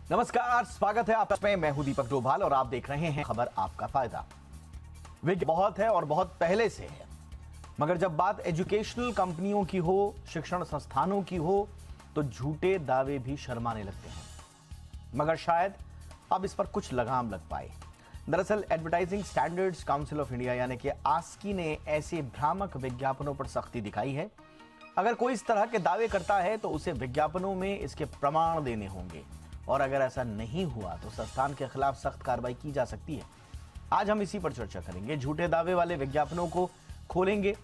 नमस्कार, स्वागत है आपका में। मैं हूं दीपक डोभाल और आप देख रहे हैं खबर आपका फायदा। विज्ञापन बहुत है और बहुत पहले से है, मगर जब बात एजुकेशनल कंपनियों की हो, शिक्षण संस्थानों की हो, तो झूठे दावे भी शर्माने लगते हैं। मगर शायद अब इस पर कुछ लगाम लग पाए। दरअसल advertising standards council of India यानी कि आस्की ने ऐसे भ्रामक विज्ञापनों पर सख्ती दिखाई है। अगर कोई इस तरह के दावे करता है तो उसे विज्ञापनों में इसके प्रमाण देने होंगे, और अगर ऐसा नहीं हुआ तो संस्थान के खिलाफ सख्त कार्रवाई की जा सकती है। आज हम इसी पर चर्चा करेंगे। झूठे दावे वाले विज्ञापनों को खोलेंगे,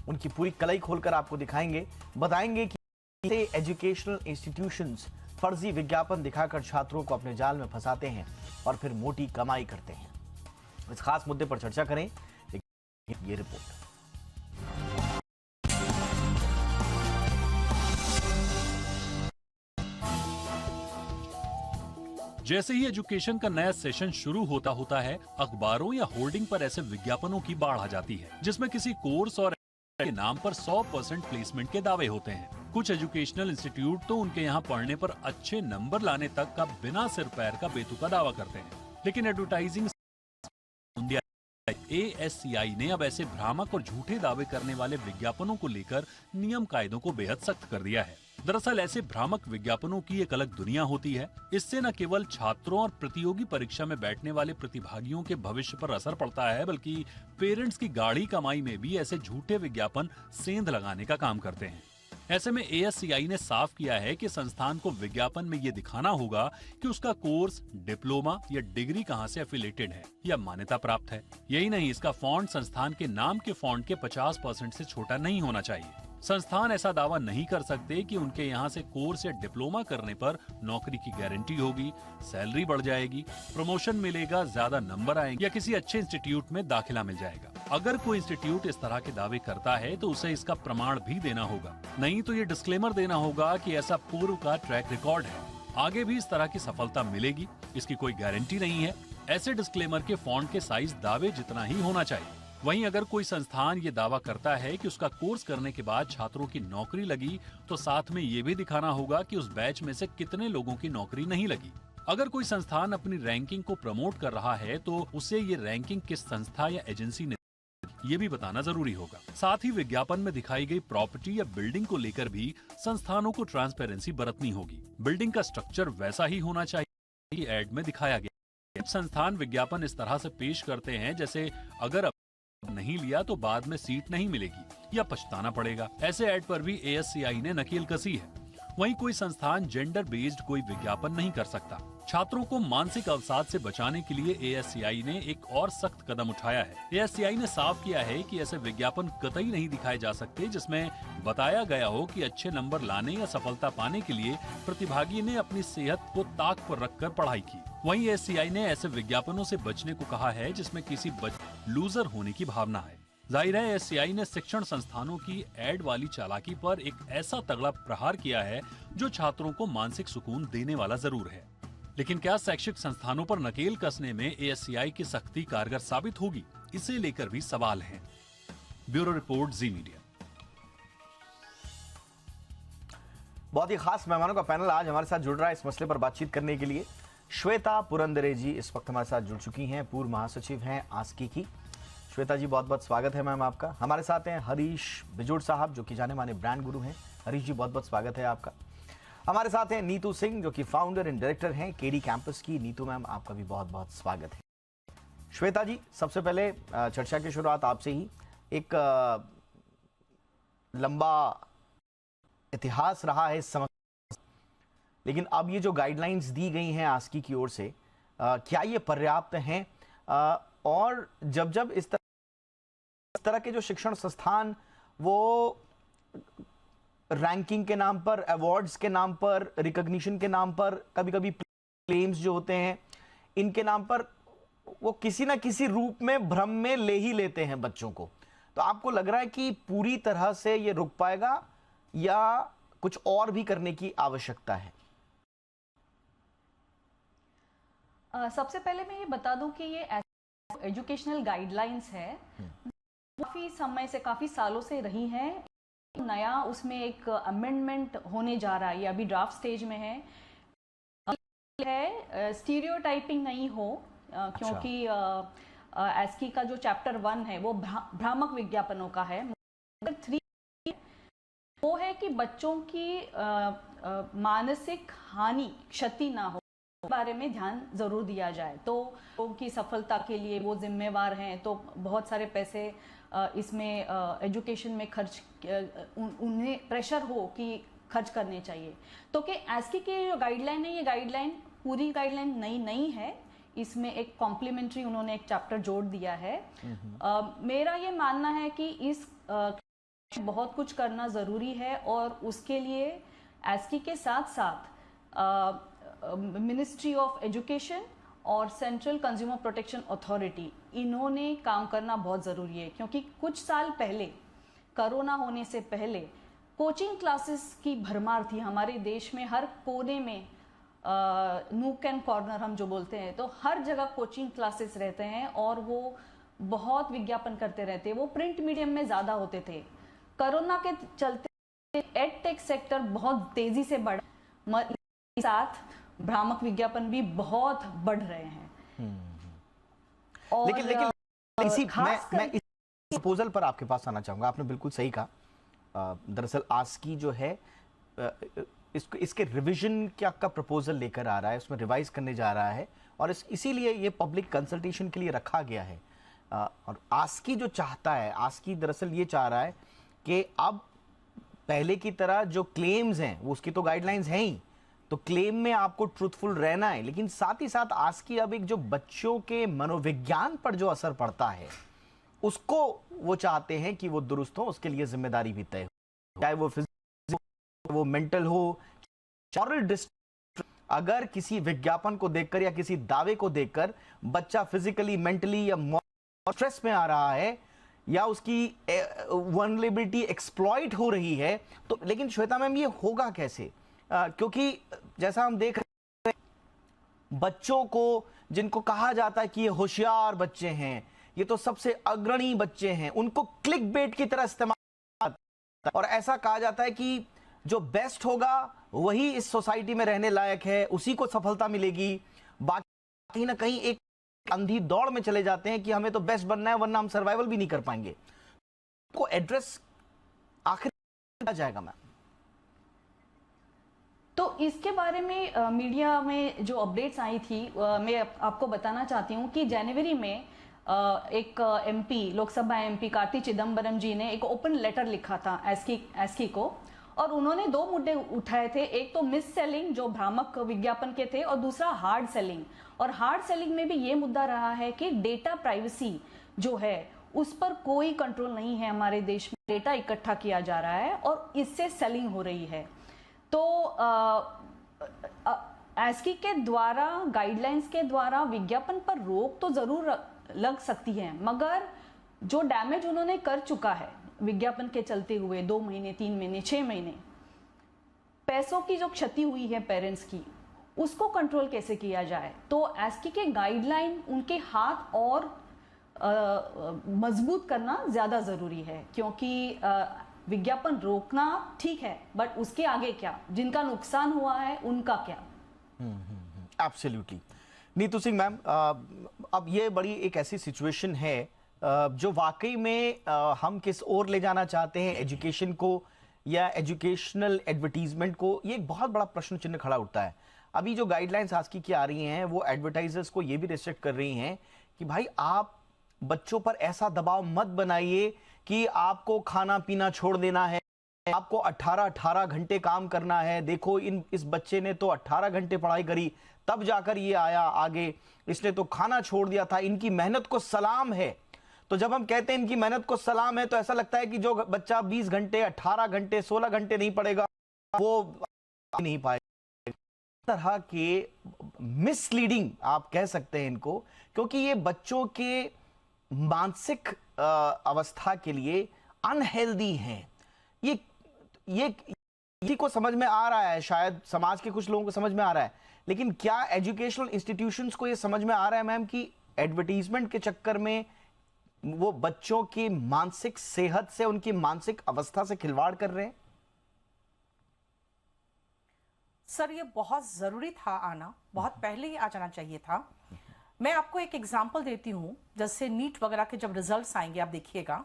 उनकी पूरी कलई खोलकर आपको दिखाएंगे, बताएंगे कि एजुकेशनल इंस्टीट्यूशंस फर्जी विज्ञापन दिखाकर छात्रों को अपने जाल में फंसाते हैं और फिर मोटी कमाई करते हैं। इस खास मुद्दे पर चर्चा करें, ये रिपोर्ट। जैसे ही एजुकेशन का नया सेशन शुरू होता है, अखबारों या होर्डिंग पर ऐसे विज्ञापनों की बाढ़ आ जाती है, जिसमें किसी कोर्स और के नाम पर 100% प्लेसमेंट के दावे होते हैं। कुछ एजुकेशनल इंस्टीट्यूट तो उनके यहाँ पढ़ने पर अच्छे नंबर लाने तक का बिना सिर पैर का बेतुका दावा करते हैं। लेकिन एडवर्टाइजिंग इंडिया ASCI ने अब ऐसे भ्रामक और झूठे दावे करने वाले विज्ञापनों को लेकर नियम कायदों को बेहद सख्त कर दिया है। दरअसल ऐसे भ्रामक विज्ञापनों की एक अलग दुनिया होती है। इससे न केवल छात्रों और प्रतियोगी परीक्षा में बैठने वाले प्रतिभागियों के भविष्य पर असर पड़ता है, बल्कि पेरेंट्स की गाढ़ी कमाई में भी ऐसे झूठे विज्ञापन सेंध लगाने का काम करते हैं। ऐसे में ASCI ने साफ किया है कि संस्थान को विज्ञापन में ये दिखाना होगा कि उसका कोर्स, डिप्लोमा या डिग्री कहां से एफिलेटेड है या मान्यता प्राप्त है। यही नहीं, इसका फॉन्ट संस्थान के नाम के फॉन्ट के 50% से छोटा नहीं होना चाहिए। संस्थान ऐसा दावा नहीं कर सकते कि उनके यहाँ से कोर्स या डिप्लोमा करने पर नौकरी की गारंटी होगी, सैलरी बढ़ जाएगी, प्रमोशन मिलेगा, ज्यादा नंबर आएंगे या किसी अच्छे इंस्टीट्यूट में दाखिला मिल जाएगा। अगर कोई इंस्टीट्यूट इस तरह के दावे करता है तो उसे इसका प्रमाण भी देना होगा, नहीं तो ये डिस्क्लेमर देना होगा कि ऐसा पूर्व का ट्रैक रिकॉर्ड है, आगे भी इस तरह की सफलता मिलेगी, इसकी कोई गारंटी नहीं है। ऐसे डिस्क्लेमर के फॉन्ट के साइज दावे जितना ही होना चाहिए। वहीं अगर कोई संस्थान ये दावा करता है कि उसका कोर्स करने के बाद छात्रों की नौकरी लगी, तो साथ में ये भी दिखाना होगा कि उस बैच में से कितने लोगों की नौकरी नहीं लगी। अगर कोई संस्थान अपनी रैंकिंग को प्रमोट कर रहा है तो उसे ये रैंकिंग किस संस्था या एजेंसी ने ये भी बताना जरूरी होगा। साथ ही विज्ञापन में दिखाई गई प्रॉपर्टी या बिल्डिंग को लेकर भी संस्थानों को ट्रांसपेरेंसी बरतनी होगी। बिल्डिंग का स्ट्रक्चर वैसा ही होना चाहिए एड में दिखाया गया। संस्थान विज्ञापन इस तरह से पेश करते हैं जैसे अगर नहीं लिया तो बाद में सीट नहीं मिलेगी या पछताना पड़ेगा। ऐसे ऐड पर भी ASCI ने नकेल कसी है। वहीं कोई संस्थान जेंडर बेस्ड कोई विज्ञापन नहीं कर सकता। छात्रों को मानसिक अवसाद से बचाने के लिए ASCI ने एक और सख्त कदम उठाया है। ASCI ने साफ किया है कि ऐसे विज्ञापन कतई नहीं दिखाए जा सकते जिसमें बताया गया हो कि अच्छे नंबर लाने या सफलता पाने के लिए प्रतिभागी ने अपनी सेहत को ताक पर रखकर पढ़ाई की। वहीं ASCI ने ऐसे विज्ञापनों से बचने को कहा है जिसमें किसी लूजर होने की भावना है। जाहिर है ASCI ने शिक्षण संस्थानों की एड वाली चालाकी पर एक ऐसा तगड़ा प्रहार किया है जो छात्रों को मानसिक सुकून देने वाला जरूर है। लेकिन क्या शैक्षिक संस्थानों पर नकेल कसने में ASCI की सख्ती कारगर साबित होगी, इसे लेकर भी सवाल हैं। ब्यूरो रिपोर्ट, जी मीडिया। बहुत ही खास मेहमानों का पैनल आज हमारे साथ जुड़ रहा है इस मसले पर बातचीत करने के लिए। श्वेता पुरंदरे जी इस वक्त हमारे साथ जुड़ चुकी हैं, पूर्व महासचिव हैं आस्की की। श्वेता जी, बहुत बहुत स्वागत है मैम आपका। हमारे साथ हैं हरीश बिजोड़ साहब जो कि जाने माने ब्रांड गुरु हैं। हरीश जी, बहुत बहुत स्वागत है आपका। हमारे साथ हैं नीतू सिंह जो कि फाउंडर एंड डायरेक्टर हैं KD कैंपस की। नीतू मैम, आपका भी बहुत बहुत स्वागत है। श्वेता जी, सबसे पहले चर्चा की शुरुआत आपसे ही। एक लंबा इतिहास रहा है इस समस्या, लेकिन अब ये जो गाइडलाइंस दी गई हैं आस्की की ओर से, क्या ये पर्याप्त हैं? और जब इस तरह के जो शिक्षण संस्थान वो रैंकिंग के नाम पर, अवार्ड्स के नाम पर, रिकॉग्निशन के नाम पर, कभी-कभी क्लेम्स जो होते हैं इनके नाम पर, वो किसी ना किसी रूप में भ्रम में ले ही लेते हैं बच्चों को, तो आपको लग रहा है कि पूरी तरह से ये रुक पाएगा या कुछ और भी करने की आवश्यकता है? सबसे पहले मैं ये बता दूं कि ये एजुकेशनल गाइडलाइंस है, काफी समय से, काफी सालों से रही हैं। नया उसमें एक अमेंडमेंट होने जा रहा है, ये अभी ड्राफ्ट स्टेज में है। है स्टीरियोटाइपिंग नहीं हो, क्योंकि एस्की का जो चैप्टर 1 है वो भ्रामक विज्ञापनों का है। 3 वो है कि बच्चों की मानसिक हानि, क्षति ना हो, इस बारे में ध्यान जरूर दिया जाए। तो उनकी सफलता के लिए वो जिम्मेवार हैं, तो बहुत सारे पैसे इसमें एजुकेशन में खर्च, उन्हें प्रेशर हो कि खर्च करने चाहिए। तो कि एस्की की जो गाइडलाइन है, ये गाइडलाइन पूरी गाइडलाइन नहीं है, इसमें एक कॉम्प्लीमेंट्री उन्होंने एक चैप्टर जोड़ दिया है। मेरा ये मानना है कि इस बहुत कुछ करना ज़रूरी है, और उसके लिए एस्की के साथ साथ मिनिस्ट्री ऑफ एजुकेशन और सेंट्रल कंज्यूमर प्रोटेक्शन अथॉरिटी, इन्होंने काम करना बहुत ज़रूरी है। क्योंकि कुछ साल पहले, कोरोना होने से पहले, कोचिंग क्लासेस की भरमार थी हमारे देश में। हर कोने में नूक एंड कॉर्नर हम जो बोलते हैं, तो हर जगह कोचिंग क्लासेस रहते हैं, और वो बहुत विज्ञापन करते रहते हैं। वो प्रिंट मीडियम में ज़्यादा होते थे। कोरोना के चलते एडटेक सेक्टर बहुत तेजी से बढ़ा, साथ भ्रामक विज्ञापन भी बहुत बढ़ रहे हैं। और लेकिन मैं इस प्रपोजल पर आपके पास आना चाहूंगा। आपने बिल्कुल सही कहा। दरअसल आस्की जो है इसके रिवीजन का प्रपोजल लेकर आ रहा है, उसमें रिवाइज करने जा रहा है, और इसीलिए ये पब्लिक कंसल्टेशन के लिए रखा गया है। और आस्की जो चाहता है, आस्की दरअसल ये चाह रहा है कि अब पहले की तरह जो क्लेम्स हैं, वो उसकी तो गाइडलाइंस हैं ही, तो क्लेम में आपको ट्रूथफुल रहना है, लेकिन साथ ही साथ आस्की अब एक जो बच्चों के मनोविज्ञान पर जो असर पड़ता है, उसको वो चाहते हैं कि वो दुरुस्त हो, उसके लिए जिम्मेदारी भी तय हो, चाहे वो फिजिकल हो, वो मेंटल हो। मॉरल डिस्ट्रेस, अगर किसी विज्ञापन को देखकर या किसी दावे को देखकर बच्चा फिजिकली, मेंटली या स्ट्रेस में आ रहा है, या उसकी वल्नरेबिलिटी एक्सप्लॉइट हो रही है, तो लेकिन श्वेता मैम, ये होगा कैसे? क्योंकि जैसा हम देख रहे हैं, बच्चों को जिनको कहा जाता है कि ये होशियार बच्चे हैं, ये तो सबसे अग्रणी बच्चे हैं, उनको क्लिक बेट की तरह इस्तेमाल, और ऐसा कहा जाता है कि जो बेस्ट होगा वही इस सोसाइटी में रहने लायक है, उसी को सफलता मिलेगी। बाकी कहीं ना कहीं एक अंधी दौड़ में चले जाते हैं कि हमें तो बेस्ट बनना है, वरना हम सर्वाइवल भी नहीं कर पाएंगे। को एड्रेस आखिर जाएगा मैम? तो इसके बारे में मीडिया में जो अपडेट्स आई थी, मैं आपको बताना चाहती हूँ कि जनवरी में एक एमपी, लोकसभा एमपी कार्ति चिदम्बरम जी ने एक ओपन लेटर लिखा था एस्की को, और उन्होंने 2 मुद्दे उठाए थे। एक तो मिस सेलिंग, जो भ्रामक विज्ञापन के थे, और दूसरा हार्ड सेलिंग। और हार्ड सेलिंग में भी ये मुद्दा रहा है कि डेटा प्राइवेसी जो है, उस पर कोई कंट्रोल नहीं है हमारे देश में। डेटा इकट्ठा किया जा रहा है और इससे सेलिंग हो रही है। तो एस्की के द्वारा, गाइडलाइंस के द्वारा विज्ञापन पर रोक तो जरूर लग सकती है, मगर जो डैमेज उन्होंने कर चुका है विज्ञापन के चलते हुए, 2 महीने, 3 महीने, 6 महीने, पैसों की जो क्षति हुई है पेरेंट्स की, उसको कंट्रोल कैसे किया जाए। तो एस्की के गाइडलाइन, उनके हाथ और मजबूत करना ज्यादा जरूरी है, क्योंकि विज्ञापन रोकना ठीक है, बट उसके आगे क्या, जिनका नुकसान हुआ है उनका क्या। एब्सोल्युटली। नीतू सिंह मैम, अब ये बड़ी एक ऐसी सिचुएशन है जो वाकई में हम किस ओर ले जाना चाहते हैं, एजुकेशन को या एजुकेशनल एडवर्टीजमेंट को, ये एक बहुत बड़ा प्रश्न चिन्ह खड़ा उठता है। अभी जो गाइडलाइंस आस्की की आ रही हैं, वो एडवर्टाइजर्स को ये भी रिस्ट्रिक्ट कर रही हैं कि भाई आप बच्चों पर ऐसा दबाव मत बनाइए कि आपको खाना पीना छोड़ देना है, आपको 18 घंटे काम करना है। देखो इस बच्चे ने तो 18 घंटे पढ़ाई करी, तब जाकर ये आया आगे, इसने तो खाना छोड़ दिया था, इनकी मेहनत को सलाम है। तो जब हम कहते हैं इनकी मेहनत को सलाम है, तो ऐसा लगता है कि जो बच्चा 20 घंटे, 18 घंटे, 16 घंटे नहीं पढ़ेगा, वो नहीं पाएगा। तरह के मिसलीडिंग आप कह सकते हैं इनको, क्योंकि ये बच्चों के मानसिक अवस्था के लिए अनहेल्दी हैं। ये को समझ में आ रहा है, शायद समाज के कुछ लोगों को समझ में आ रहा है, लेकिन क्या एजुकेशनल इंस्टीट्यूशंस को ये समझ में आ रहा है मैम कि एडवर्टीजमेंट के चक्कर में वो बच्चों की मानसिक सेहत से, उनकी मानसिक अवस्था से खिलवाड़ कर रहे हैं? सर ये बहुत ज़रूरी था आना, बहुत पहले ही आ जाना चाहिए था। मैं आपको एक एग्जांपल देती हूँ, जैसे नीट वगैरह के जब रिजल्ट्स आएंगे आप देखिएगा,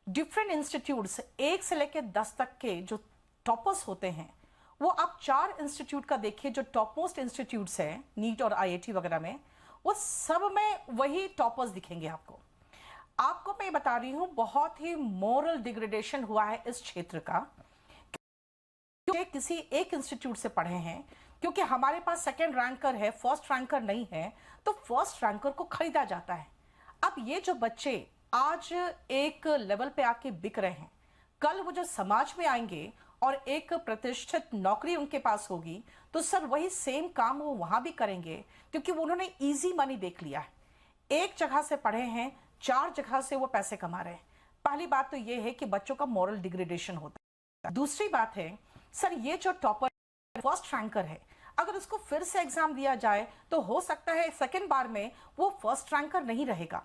डिफरेंट इंस्टीट्यूट्स 1 से लेकर 10 तक के जो टॉपर्स होते हैं, वो आप 4 इंस्टीट्यूट का देखिए जो टॉप मोस्ट इंस्टीट्यूट्स हैं नीट और आईआईटी वगैरह में, वो सब में वही टॉपर्स दिखेंगे आपको। आपको मैं बता रही हूँ बहुत ही मोरल डिग्रेडेशन हुआ है इस क्षेत्र का, क्योंकि किसी एक इंस्टीट्यूट से पढ़े हैं, क्योंकि हमारे पास सेकंड रैंकर है, फर्स्ट रैंकर नहीं है, तो फर्स्ट रैंकर को खरीदा जाता है। अब ये जो बच्चे आज एक लेवल पे आके बिक रहे हैं, कल वो जो समाज में आएंगे और एक प्रतिष्ठित नौकरी उनके पास होगी, तो सर वही सेम काम वो वहां भी करेंगे, क्योंकि वो उन्होंने इजी मनी देख लिया है। एक जगह से पढ़े हैं, 4 जगह से वो पैसे कमा रहे हैं। पहली बात तो ये है कि बच्चों का मॉरल डिग्रेडेशन होता है। दूसरी बात है सर, ये जो टॉपर फर्स्ट रैंकर है, अगर उसको फिर से एग्जाम दिया जाए तो हो सकता है सेकंड बार में वो फर्स्ट रैंकर नहीं रहेगा।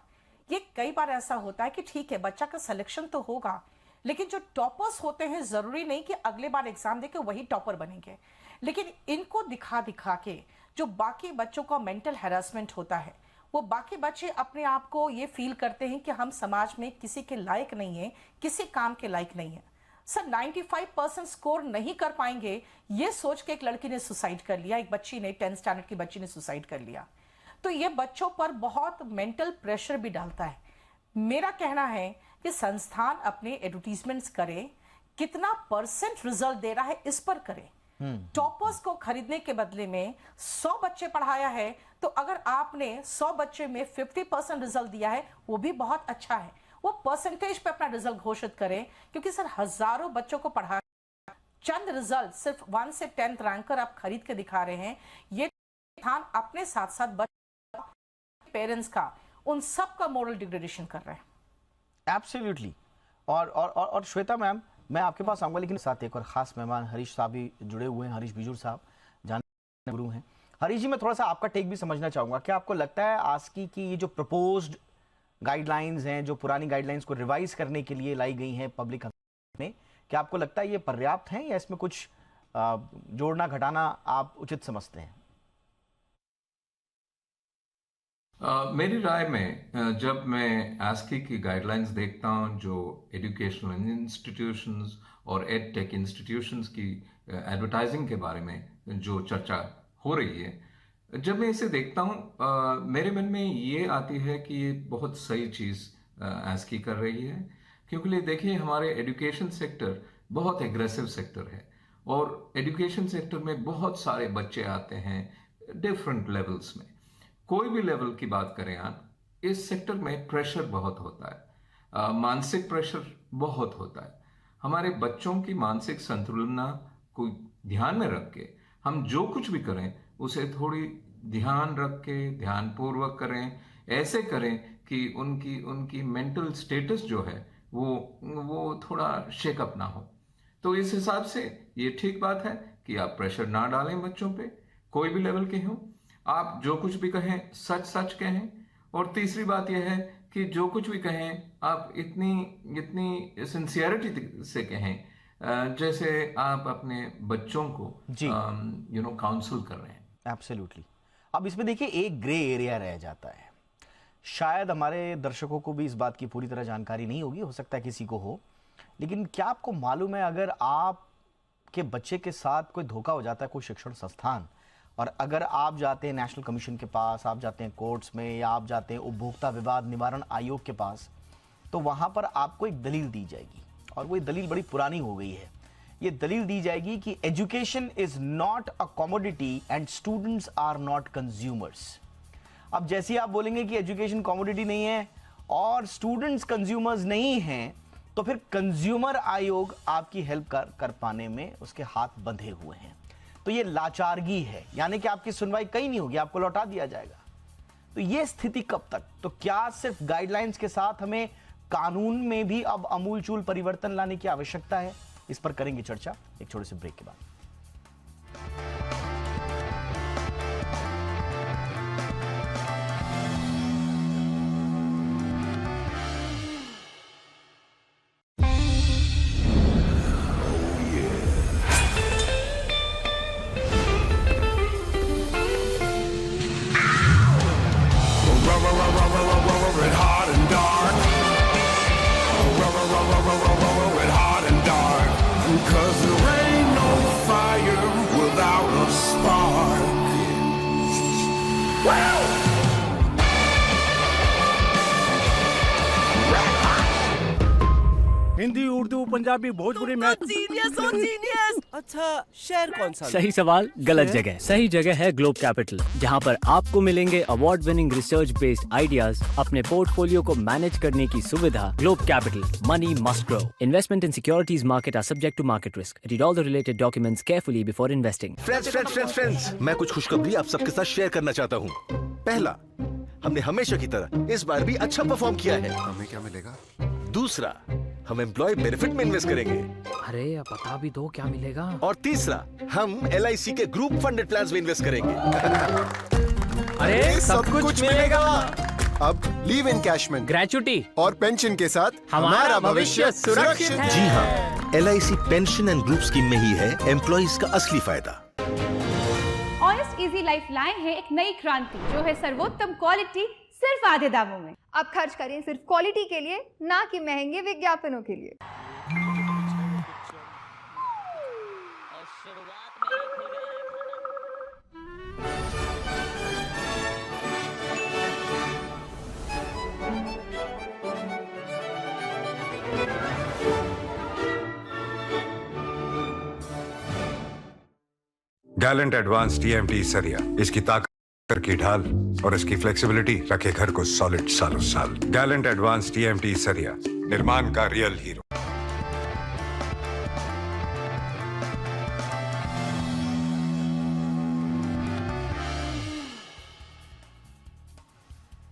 ये कई बार ऐसा होता है कि ठीक है बच्चा का सिलेक्शन तो होगा, लेकिन जो टॉपर्स होते हैं जरूरी नहीं कि अगले बार एग्जाम देके वही टॉपर बनेंगे। लेकिन इनको दिखा दिखा के जो बाकी बच्चों का मेंटल हैरेसमेंट होता है, वो बाकी बच्चे अपने आप को ये फील करते हैं कि हम समाज में किसी के लायक नहीं है, किसी काम के लायक नहीं है। सर 95% स्कोर नहीं कर पाएंगे, ये सोच के एक लड़की ने सुसाइड कर लिया, एक बच्ची ने 10th स्टैंडर्ड की बच्ची ने सुसाइड कर लिया। तो ये बच्चों पर बहुत मेंटल प्रेशर भी डालता है। मेरा कहना है कि संस्थान अपने एडवर्टीजमेंट्स करे, कितना परसेंट रिजल्ट दे रहा है इस पर करे। टॉपर्स को खरीदने के बदले में 100 बच्चे पढ़ाया है, तो अगर आपने 100 बच्चे में 50% रिजल्ट दिया है, वो भी बहुत अच्छा है। वो परसेंटेज पे अपना रिजल्ट घोषित करें, क्योंकि सर हजारों बच्चों को पढ़ा चंद रिजल्ट सिर्फ 1 से 10th रैंकर आप खरीद के दिखा रहे हैं। ये स्थान अपने साथ साथ पेरेंट्स का, उन सब का मोरल डिग्रेडेशन कर रहे हैं। एब्सोल्युटली। और श्वेता मैम, मैं आपके पास आऊंगा, लेकिन साथ एक और खास मेहमान हरीश साहब भी जुड़े हुए हैं। हरीश बिजूर साहब जाने गुरु हैं। हरीश जी, मैं थोड़ा सा आपका टेक भी समझना चाहूंगा। क्या आपको लगता है आस्की की ये जो प्रपोज्ड गाइडलाइंस हैं, जो पुरानी गाइडलाइंस को रिवाइज करने के लिए लाई गई हैं पब्लिक में, क्या आपको लगता है ये पर्याप्त हैं या इसमें कुछ जोड़ना घटाना आप उचित समझते हैं? मेरी राय में जब मैं आस्की की गाइडलाइंस देखता हूं, जो एजुकेशनल इंस्टीट्यूशंस और एड टेक इंस्टीट्यूशंस की एडवर्टाइजिंग के बारे में जो चर्चा हो रही है, जब मैं इसे देखता हूं मेरे मन में ये आती है कि ये बहुत सही चीज़ आस्की कर रही है। क्योंकि देखिए, हमारे एजुकेशन सेक्टर बहुत एग्रेसिव सेक्टर है और एजुकेशन सेक्टर में बहुत सारे बच्चे आते हैं डिफरेंट लेवल्स में। कोई भी लेवल की बात करें आप, इस सेक्टर में प्रेशर बहुत होता है, मानसिक प्रेशर बहुत होता है। हमारे बच्चों की मानसिक संतुलन को ध्यान में रख के हम जो कुछ भी करें उसे थोड़ी ध्यान रख के ध्यानपूर्वक करें, ऐसे करें कि उनकी मेंटल स्टेटस जो है वो थोड़ा शेकअप ना हो। तो इस हिसाब से ये ठीक बात है कि आप प्रेशर ना डालें बच्चों पे, कोई भी लेवल के हों। आप जो कुछ भी कहें सच सच कहें। और तीसरी बात यह है कि जो कुछ भी कहें आप इतनी सिंसियरिटी से कहें जैसे आप अपने बच्चों को काउंसिल कर रहे हैं। एब्सोल्युटली। अब इसमें देखिए एक ग्रे एरिया रह जाता है। शायद हमारे दर्शकों को भी इस बात की पूरी तरह जानकारी नहीं होगी, हो सकता है किसी को हो, लेकिन क्या आपको मालूम है अगर आपके बच्चे के साथ कोई धोखा हो जाता है, कोई शिक्षण संस्थान, और अगर आप जाते हैं नेशनल कमीशन के पास, आप जाते हैं कोर्ट्स में, या आप जाते हैं उपभोक्ता विवाद निवारण आयोग के पास, तो वहां पर आपको एक दलील दी जाएगी, और वो दलील बड़ी पुरानी हो गई है। ये दलील दी जाएगी कि education is not a commodity and students are not consumers. अब जैसे ही आप बोलेंगे कि एजुकेशन कमोडिटी नहीं है और स्टूडेंट्स कंज्यूमर्स नहीं हैं, तो फिर कंज्यूमर आयोग आपकी हेल्प कर पाने में उसके हाथ बंधे हुए हैं। तो ये लाचारगी है, यानी कि आपकी सुनवाई कहीं नहीं होगी, आपको लौटा दिया जाएगा। तो ये स्थिति कब तक? तो क्या सिर्फ गाइडलाइंस के साथ हमें कानून में भी अब अमूलचूल परिवर्तन लाने की आवश्यकता है? इस पर करेंगे चर्चा एक छोटे से ब्रेक के बाद। it hard and dark. 'Cause there ain't no fire without a spark. Hindi, Urdu, Punjabi, Bhojpuri में जीनियस हो जीनियस। अच्छा, शहर कौन सा? सही सवाल, गलत जगह। सही जगह है ग्लोब कैपिटल, जहां पर आपको मिलेंगे award winning research based ideas, अपने पोर्टफोलियो को मैनेज करने की सुविधा। Globe Capital, money must grow. Investment in securities market are subject to market risk. Read all the related documents carefully before investing. Friends, मैं कुछ खुशखबरी आप सबके साथ शेयर करना चाहता हूँ। पहला, हमने हमेशा की तरह इस बार भी अच्छा परफॉर्म किया है। हमें क्या मिलेगा? दूसरा, हम एम्प्लॉय बेनिफिट में इन्वेस्ट करेंगे। अरे बता भी दो क्या मिलेगा। और तीसरा, हम LIC के ग्रुप फंडेड प्लान्स में इन्वेस्ट करेंगे। अरे सब कुछ मिलेगा। अब लीव इनकैशमेंट, ग्रेचुटी और पेंशन के साथ हमारा भविष्य सुरक्षित है। जी हाँ, LIC pension and group scheme में ही है एम्प्लॉइज का असली फायदा। ऑनेस्ट इजी लाइफ लाए हैं एक नई क्रांति, जो है सर्वोत्तम क्वालिटी सिर्फ आधे दामों में। अब खर्च करें सिर्फ क्वालिटी के लिए, ना कि महंगे विज्ञापनों के लिए। गैलेंट एडवांस TMT सरिया, इसकी ताकत की ढाल और इसकी फ्लेक्सिबिलिटी रखे घर को सॉलिड सालों साल। गैलेंट एडवांस TMT सरिया, निर्माण का रियल हीरो।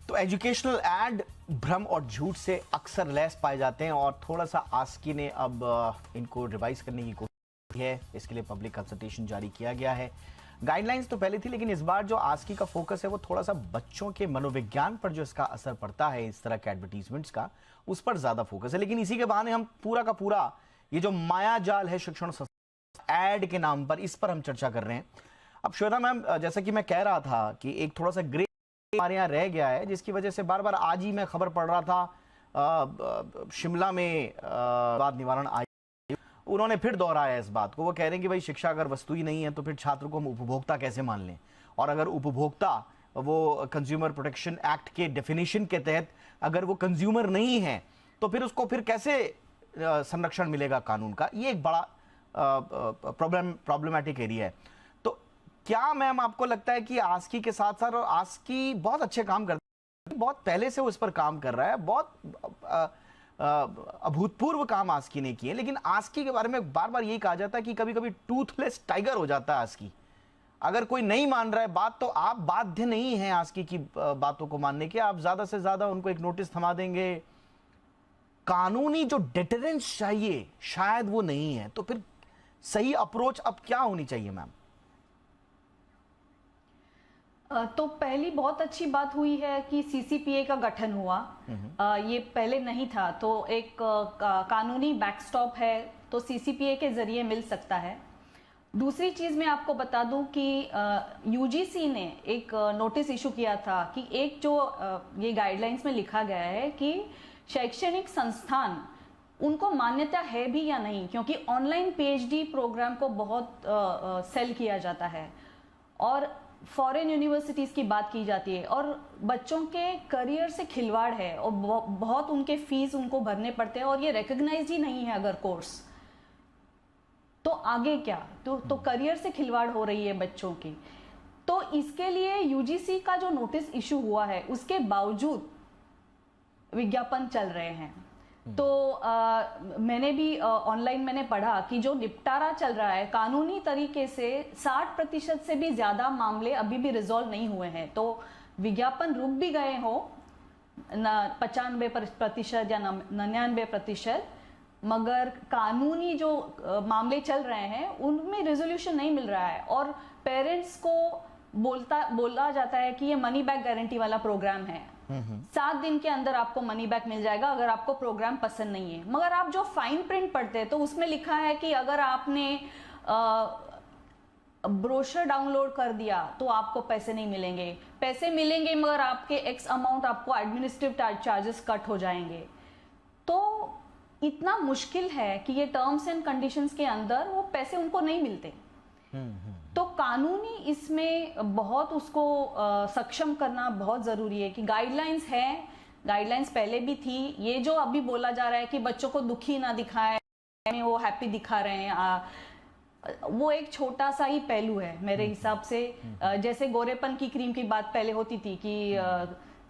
तो एजुकेशनल एड भ्रम और झूठ से अक्सर लैस पाए जाते हैं और थोड़ा सा आस्की ने अब इनको रिवाइज करने की कोशिश की है। इसके लिए पब्लिक कंसल्टेशन जारी किया गया है। गाइडलाइंस तो पहले थी, लेकिन इस बार जो आस्की का फोकस है वो थोड़ा सा बच्चों के मनोविज्ञान पर जो इसका असर पड़ता है इस तरह के एडवर्टीजमेंट्स का, उस पर ज्यादा फोकस है। लेकिन इसी के बहाने हम पूरा का पूरा ये जो माया जाल है शिक्षण एड के नाम पर, इस पर हम चर्चा कर रहे हैं। अब श्वेता मैम, जैसा कि मैं कह रहा था कि एक थोड़ा सा ग्रे हमारे यहाँ रह गया है, जिसकी वजह से बार बार आज ही मैं खबर पढ़ रहा था शिमला में वाद निवारण आयोग उन्होंने फिर दोहराया इस बात को। वो कह रहे हैं कि भाई शिक्षा अगर वस्तु ही नहीं है तो फिर छात्र को हम उपभोक्ता कैसे मान लें, और अगर उपभोक्ता वो कंज्यूमर प्रोटेक्शन एक्ट के डेफिनेशन के तहत अगर वो कंज्यूमर नहीं है तो फिर उसको फिर कैसे संरक्षण मिलेगा कानून का। ये एक बड़ा प्रॉब्लमैटिक एरिया है। तो क्या मैम आपको लगता है कि आस्की के साथ साथ, और आस्की बहुत अच्छे काम करता है, बहुत पहले से वो इस पर काम कर रहा है, बहुत अभूतपूर्व काम आस्की ने किए, लेकिन आस्की के बारे में बार बार यही कहा जाता है कि कभी कभी टूथलेस टाइगर हो जाता है आस्की। अगर कोई नहीं मान रहा है बात तो आप बाध्य नहीं हैं आस्की की बातों को मानने के। आप ज्यादा से ज्यादा उनको एक नोटिस थमा देंगे। कानूनी जो डिटरेंस चाहिए शायद वो नहीं है। तो फिर सही अप्रोच अब क्या होनी चाहिए मैम? तो पहली बहुत अच्छी बात हुई है कि CCPA का गठन हुआ। ये पहले नहीं था, तो एक कानूनी बैकस्टॉप है, तो CCPA के जरिए मिल सकता है। दूसरी चीज मैं आपको बता दूं कि UGC ने एक नोटिस इशू किया था कि एक जो ये गाइडलाइंस में लिखा गया है कि शैक्षणिक संस्थान उनको मान्यता है भी या नहीं, क्योंकि ऑनलाइन PhD प्रोग्राम को बहुत सेल किया जाता है और फॉरेन यूनिवर्सिटीज की बात की जाती है और बच्चों के करियर से खिलवाड़ है और बहुत उनके फीस उनको भरने पड़ते हैं और ये रिकॉग्नाइज ही नहीं है अगर कोर्स, तो आगे क्या? तो करियर से खिलवाड़ हो रही है बच्चों की। तो इसके लिए UGC का जो नोटिस इशू हुआ है उसके बावजूद विज्ञापन चल रहे हैं। तो मैंने भी ऑनलाइन मैंने पढ़ा कि जो निपटारा चल रहा है कानूनी तरीके से 60% से भी ज्यादा मामले अभी भी रिजॉल्व नहीं हुए हैं। तो विज्ञापन रुक भी गए हो 95% या 99%, मगर कानूनी जो मामले चल रहे हैं उनमें रेजोल्यूशन नहीं मिल रहा है और पेरेंट्स को बोला जाता है कि ये मनी बैक गारंटी वाला प्रोग्राम है, 7 दिन के अंदर आपको मनी बैक मिल जाएगा अगर आपको प्रोग्राम पसंद नहीं है। मगर आप जो फाइन प्रिंट पढ़ते हैं तो उसमें लिखा है कि अगर आपने ब्रोशर डाउनलोड कर दिया तो आपको पैसे नहीं मिलेंगे, पैसे मिलेंगे मगर आपके X अमाउंट आपको एडमिनिस्ट्रेटिव चार्जेस कट हो जाएंगे। तो इतना मुश्किल है कि ये टर्म्स एंड कंडीशंस के अंदर वो पैसे उनको नहीं मिलते। तो कानूनी इसमें बहुत उसको सक्षम करना बहुत जरूरी है कि गाइडलाइंस है, गाइडलाइंस पहले भी थी। ये जो अभी बोला जा रहा है कि बच्चों को दुखी ना दिखाएं, वो हैप्पी दिखा रहे हैं, वो एक छोटा सा ही पहलू है मेरे हिसाब से। जैसे गोरेपन की क्रीम की बात पहले होती थी कि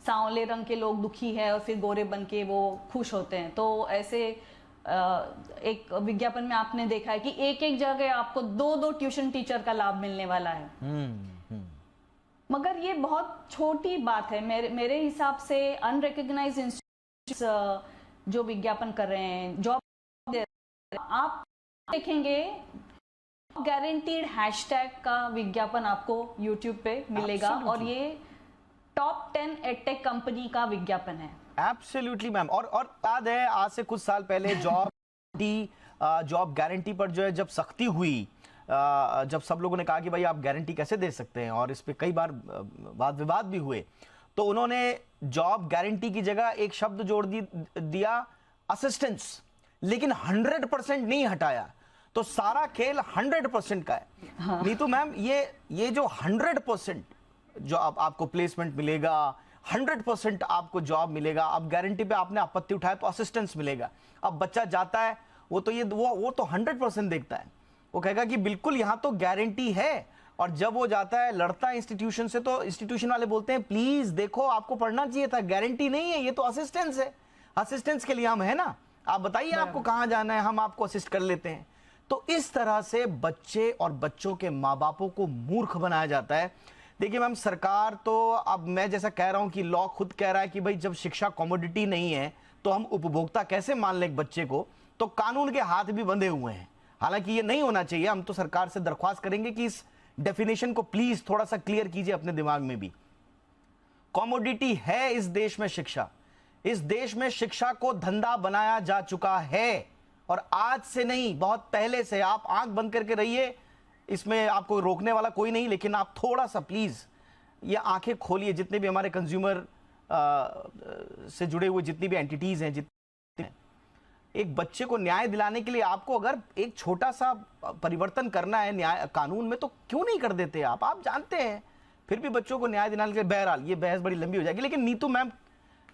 सांवले रंग के लोग दुखी है और फिर गोरे बन के वो खुश होते हैं। तो ऐसे एक विज्ञापन में आपने देखा है कि एक एक जगह आपको 2-2 ट्यूशन टीचर का लाभ मिलने वाला है। मगर ये बहुत छोटी बात है मेरे हिसाब से। अनरिकॉग्नाइज्ड इंस्टीट्यूट्स जो विज्ञापन कर रहे हैं, जॉब आप देखेंगे गारंटीड हैशटैग का विज्ञापन आपको यूट्यूब पे मिलेगा और ये टॉप 10 एडटेक कंपनी का विज्ञापन है। Absolutely ma'am. और याद है आज से कुछ साल पहले जॉब गारंटी पर जो है जब सख्ती हुई, जब सब लोगों ने कहा कि भाई आप गारंटी कैसे दे सकते हैं और इस पे कई बार वाद विवाद भी हुए, तो उन्होंने जॉब गारंटी की जगह एक शब्द जोड़ दिया असिस्टेंस, लेकिन 100% नहीं हटाया। तो सारा खेल 100% का है। हाँ। नीतू मैम, ये जो 100% जो आपको प्लेसमेंट मिलेगा, 100% आपको जॉब मिलेगा, अब गारंटी पे आपने आपत्ति उठाया तो असिस्टेंस मिलेगा। अब बच्चा जाता है वो तो 100% देखता है, वो कहेगा कि बिल्कुल यहाँ तो गारंटी है। और जब वो जाता है लड़ता है इंस्टीट्यूशन से, तो इंस्टीट्यूशन वाले बोलते हैं प्लीज देखो आपको पढ़ना चाहिए था, गारंटी नहीं है, ये तो असिस्टेंस है, असिस्टेंस के लिए हम है ना, आप बताइए आपको कहाँ जाना है, हम आपको असिस्ट कर लेते हैं। तो इस तरह से बच्चे और बच्चों के माँ बापों को मूर्ख बनाया जाता है। देखिए मैम, सरकार तो, अब मैं जैसा कह रहा हूं कि लॉ खुद कह रहा है कि भाई जब शिक्षा कमोडिटी नहीं है तो हम उपभोक्ता कैसे मान लें एक बच्चे को, तो कानून के हाथ भी बंधे हुए हैं। हालांकि ये नहीं होना चाहिए। हम तो सरकार से दरख्वास्त करेंगे कि इस डेफिनेशन को प्लीज थोड़ा सा क्लियर कीजिए अपने दिमाग में भी। कमोडिटी है इस देश में शिक्षा, इस देश में शिक्षा को धंधा बनाया जा चुका है, और आज से नहीं बहुत पहले से। आप आंख बंद करके रहिए, इसमें आपको रोकने वाला कोई नहीं, लेकिन आप थोड़ा सा प्लीज ये आंखें खोलिए। जितने भी हमारे कंज्यूमर से जुड़े हुए जितनी भी एंटिटीज हैं, जितने एक बच्चे को न्याय दिलाने के लिए आपको अगर एक छोटा सा परिवर्तन करना है न्याय कानून में, तो क्यों नहीं कर देते आप जानते हैं फिर भी बच्चों को न्याय दिलाने के लिए। बहरहाल ये बहस बड़ी लंबी हो जाएगी, लेकिन नीतू मैम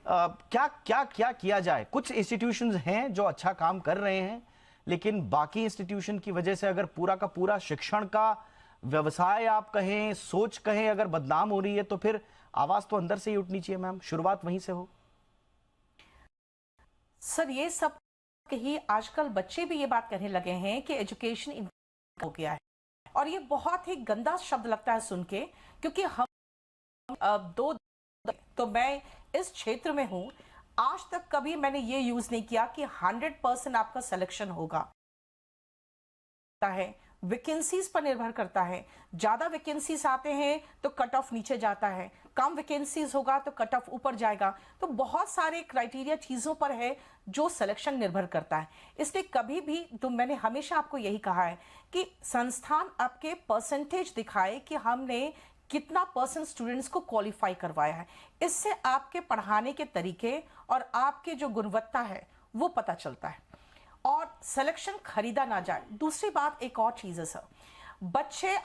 क्या किया जाए? कुछ इंस्टीट्यूशंस हैं जो अच्छा काम कर रहे हैं, लेकिन बाकी इंस्टीट्यूशन की वजह से अगर पूरा का पूरा शिक्षण का व्यवसाय आप कहें, सोच कहें, अगर बदनाम हो रही है, तो फिर आवाज तो अंदर से ही उठनी चाहिए मैम, शुरुआत वहीं से हो। सर ये सब ही आजकल बच्चे भी ये बात कहने लगे हैं कि एजुकेशन हो गया है, और ये बहुत ही गंदा शब्द लगता है सुन के, क्योंकि हम तो मैं इस क्षेत्र में हूं, आज तक कभी मैंने ये यूज नहीं किया कि 100% आपका सिलेक्शन होगा है। वैकेंसीज पर निर्भर करता है। ज्यादा वैकेंसीज आते हैं तो कट ऑफ नीचे जाता है, कम वैकेंसीज होगा तो कट ऑफ ऊपर जाएगा। तो बहुत सारे क्राइटेरिया चीजों पर है जो सिलेक्शन निर्भर करता है। इसलिए कभी भी, तो मैंने हमेशा आपको यही कहा है कि संस्थान आपके परसेंटेज दिखाए कि हमने कितना % स्टूडेंट्स को क्वालिफाई करवाया है। इससे आपके पढ़ाने के तरीके और आपके जो गुणवत्ता है वो पता चलता है, और सिलेक्शन खरीदा ना जाए। दूसरी बात एक और चीज है सर, बच्चे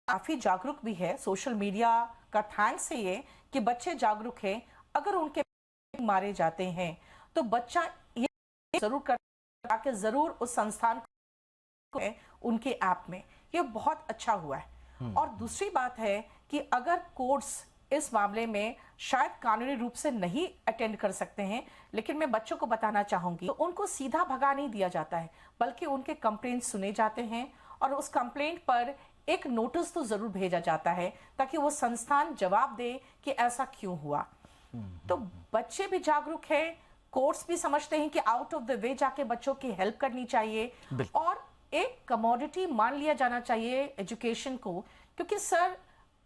काफी जागरूक भी है, सोशल मीडिया का थैंक्स है ये कि बच्चे जागरूक हैं। अगर उनके मारे जाते हैं तो बच्चा ये जरूर करता कि जरूर उस संस्थान को उनके ऐप में, ये बहुत अच्छा हुआ है। और दूसरी बात है कि अगर कोर्स इस मामले में शायद कानूनी रूप से नहीं अटेंड कर सकते हैं, लेकिन मैं बच्चों को बताना चाहूंगी, तो उनको सीधा भगा नहीं दिया जाता है, बल्कि उनके कंप्लेंट सुने जाते हैं और उस कंप्लेंट पर एक नोटिस तो जरूर भेजा जाता है ताकि वो संस्थान जवाब दे कि ऐसा क्यों हुआ। तो बच्चे भी जागरूक है, कोर्स भी समझते हैं कि आउट ऑफ द वे जाके बच्चों की हेल्प करनी चाहिए, और एक कमोडिटी मान लिया जाना चाहिए एजुकेशन को, क्योंकि सर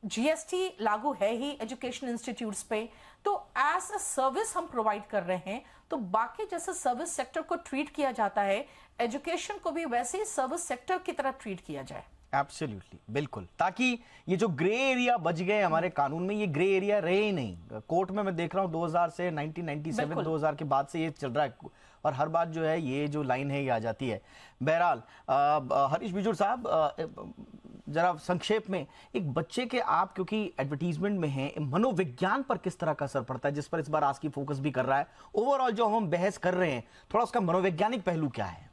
GST लागू है ही एजुकेशन इंस्टीट्यूट्स पे, तो एज अ सर्विस हम प्रोवाइड कर रहे हैं। तो बाकी जैसे सर्विस सेक्टर को ट्रीट किया जाता है, एजुकेशन को भी वैसे ही सर्विस सेक्टर की तरह ट्रीट किया जाए। एब्सोल्युटली, बिल्कुल, ताकि ये जो ग्रे एरिया बच गए हमारे कानून में, ये ग्रे एरिया रहे ही नहीं। कोर्ट में मैं देख रहा हूँ 2000 से 1997 2000 के बाद से ये चल रहा है और हर बात जो है ये जो लाइन है ये आ जाती है। बहरहाल हरीश बिजूर साहब, जरा संक्षेप में एक बच्चे के, आप क्योंकि एडवर्टीजमेंट में हैं, मनोविज्ञान पर किस तरह का असर पड़ता है, जिस पर इस बार आज की फोकस भी कर रहा है। ओवरऑल जो हम बहस कर रहे हैं, थोड़ा उसका मनोवैज्ञानिक पहलू क्या है?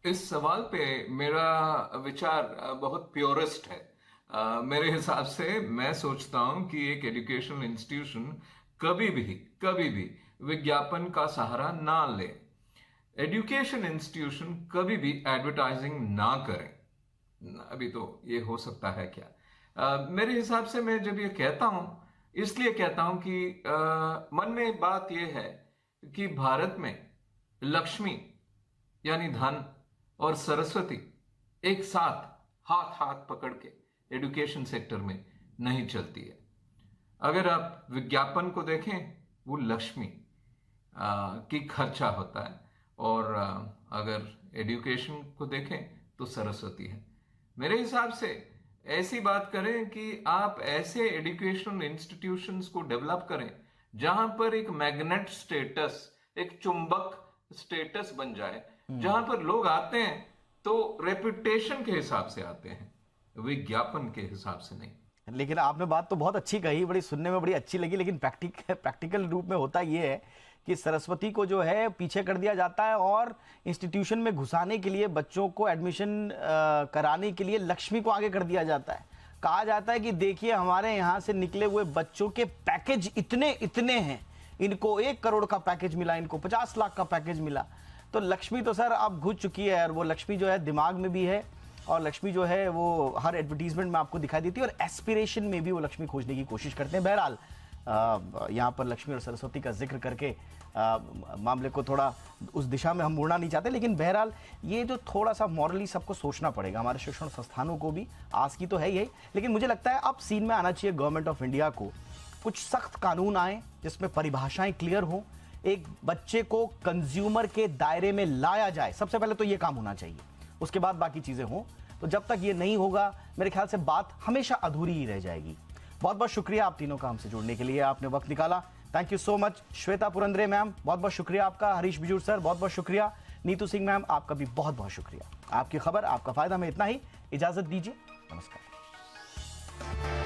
इस सवाल पे मेरा विचार बहुत प्योरेस्ट है। मेरे हिसाब से मैं सोचता हूं कि एक एजुकेशनल इंस्टीट्यूशन कभी भी विज्ञापन का सहारा ना ले। एजुकेशन इंस्टीट्यूशन कभी भी एडवर्टाइजिंग ना करें। अभी तो ये हो सकता है क्या? मेरे हिसाब से मैं जब ये कहता हूं, इसलिए कहता हूं कि मन में बात यह है कि भारत में लक्ष्मी यानी धन और सरस्वती एक साथ हाथ पकड़ के एजुकेशन सेक्टर में नहीं चलती है। अगर आप विज्ञापन को देखें, वो लक्ष्मी की खर्चा होता है, और अगर एजुकेशन को देखें तो सरस्वती है। मेरे हिसाब से ऐसी बात करें कि आप ऐसे एजुकेशनल इंस्टीट्यूशंस को डेवलप करें जहां पर एक मैग्नेट स्टेटस, एक चुंबक स्टेटस बन जाए, जहां पर लोग आते हैं तो रेपुटेशन के हिसाब से आते हैं, विज्ञापन के हिसाब से नहीं। लेकिन आपने बात तो बहुत अच्छी कही, बड़ी सुनने में बड़ी अच्छी लगी, लेकिन प्रैक्टिकल रूप में होता ये है कि सरस्वती को जो है पीछे कर दिया जाता है और इंस्टीट्यूशन में घुसाने के लिए, बच्चों को एडमिशन कराने के लिए लक्ष्मी को आगे कर दिया जाता है। कहा जाता है कि देखिए हमारे यहाँ से निकले हुए बच्चों के पैकेज इतने हैं, इनको 1 करोड़ का पैकेज मिला, इनको 50 लाख का पैकेज मिला। तो लक्ष्मी तो सर अब घुस चुकी है, और वो लक्ष्मी जो है दिमाग में भी है, और लक्ष्मी जो है वो हर एडवर्टीजमेंट में आपको दिखाई देती है, और एस्पिरेशन में भी वो लक्ष्मी खोजने की कोशिश करते हैं। बहरहाल यहाँ पर लक्ष्मी और सरस्वती का जिक्र करके मामले को थोड़ा उस दिशा में हम मुड़ना नहीं चाहते, लेकिन बहरहाल ये जो थोड़ा सा मॉरली सबको सोचना पड़ेगा, हमारे शिक्षण संस्थानों को भी, आज की तो है यही, लेकिन मुझे लगता है अब सीन में आना चाहिए गवर्नमेंट ऑफ इंडिया को, कुछ सख्त कानून आए जिसमें परिभाषाएं क्लियर हो, एक बच्चे को कंज्यूमर के दायरे में लाया जाए। सबसे पहले तो ये काम होना चाहिए, उसके बाद बाकी चीजें हों। तो जब तक ये नहीं होगा, मेरे ख्याल से बात हमेशा अधूरी ही रह जाएगी। बहुत बहुत शुक्रिया आप तीनों का हमसे जुड़ने के लिए, आपने वक्त निकाला। Thank you so much. Shweta Purandare ma'am, बहुत बहुत शुक्रिया आपका। हरीश बिजूर सर, बहुत बहुत शुक्रिया। नीतू सिंह मैम, आपका भी बहुत बहुत शुक्रिया। आपकी खबर, आपका फायदा में इतना ही। इजाजत दीजिए, नमस्कार।